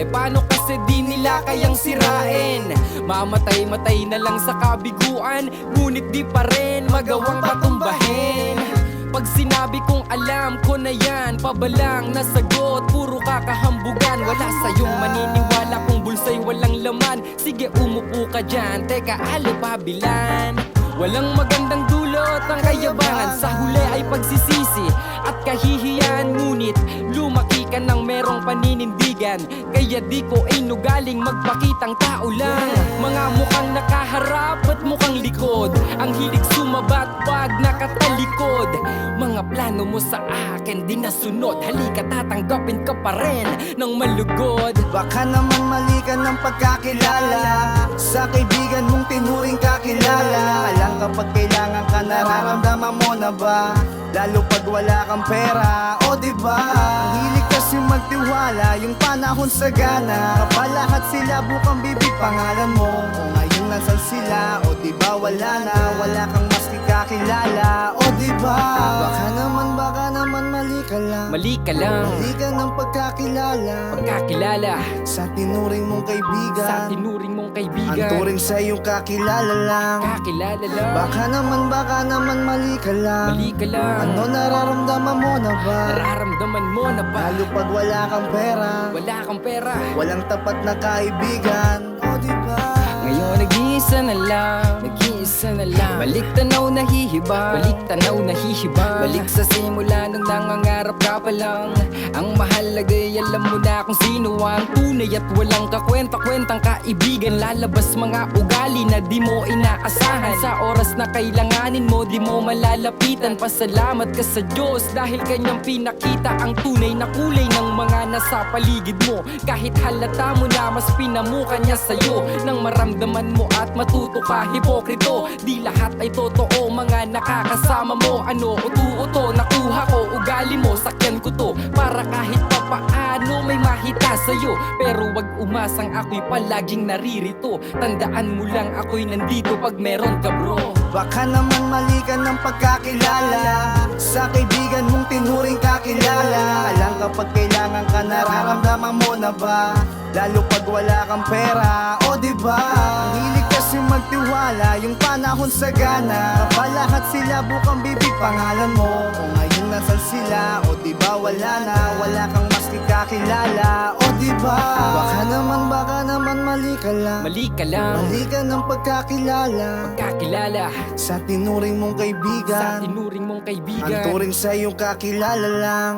Eh paano kasi di nila kayang sirain? Mamatay-matay na lang sa kabiguan, ngunit di pa rin magawang patumbahin. Pag sinabi kong alam ko na yan, pabalang na sagot, puro kakahambugan. Wala sa'yong maniniwala kung bulsa'y walang laman. Sige umupo ka dyan, teka alo pabilan. Walang magandang dulot ang kayabangan, sa huli ay pagsisisi at kahihiyan. Ngunit lumaki ka ng merong paninindigan, kaya di ko inugaling magpakitang tao lang. Mga mukhang nakaharap at mukhang likod, ang hilig sumabat pag nakatalikod. Mga plano mo sa akin di nasunod, halika tatanggapin ka pa rin ng malugod. Baka naman mali ka ng pagkakilala sa kaibigan mong tinuring kakilala. Alam kapag kailangan ka, nararamdaman mo na ba? Lalo pag wala kang pera, o diba? Ang hilig kasi magtiwala, yung panahon sa gana. Kapalahat sila bukang bibig pangalan mo. O ngayon nasan sila, o diba wala na? Wala kang mas kakilala, o diba? Baka naman mali ka lang. Mali ka lang, Mali ka ng pagkakilala pagkakilala sa tinuring mong kaibigan. sa tinuring mong Ang kaibigan. turing sa iyong kakilala lang. Kakilala lang, Baka naman mali ka lang. mali ka lang. Ano nararamdaman mo na ba? Nararamdaman mo na ba? Lalo pag wala kang pera, Wala kang pera, walang tapat na kaibigan, o diba? ngayon nag-iisa na lang, nag-iisa na lang. Balik tanaw nahihiba, balik tanaw nahihiba. Balik sa simula nung nangangarap ka pa lang. Ang mahalaga'y alam mo na kung sino ang tunay at walang kakwenta-kwentang kaibigan. Lalabas mga ugali na di mo inaasahan, sa oras na kailanganin mo di mo malalapitan. Pasalamat ka sa Diyos dahil kanyang pinakita ang tunay na kulay ng mga nasa paligid mo. Kahit halata mo na mas pinamuka niya sa'yo, nang maramdaman mo at matuto ka, hipokrito. Di lahat ay totoo, mga nakakasama mo. Ano, uto-uto, nakuha ko, ugali mo, sakyan ko to para kahit pa paano may mahita sa'yo. Pero wag umasang ako'y palaging naririto, tandaan mo lang ako'y nandito pag meron ka bro. Baka naman mali ka ng pagkakilala sa kaibigan mong tinuring kakilala. Alam kapag kailangan ka, nararamdaman mo na ba? Lalo pag wala kang pera, o diba? Ang hilig kasi magtiwala, yung panahon sa gana. Kapalahat sila bukang bibig pangalan mo. O ngayon nasan sila, o diba wala na? Wala kang mas kakilala, o diba? Baka naman mali ka lang. Mali ka lang, Mali ka ng pagkakilala kakilala sa tinuring mong sa kaibigan. tinuring mong Ang kaibigan. turing sa iyong kakilala lang.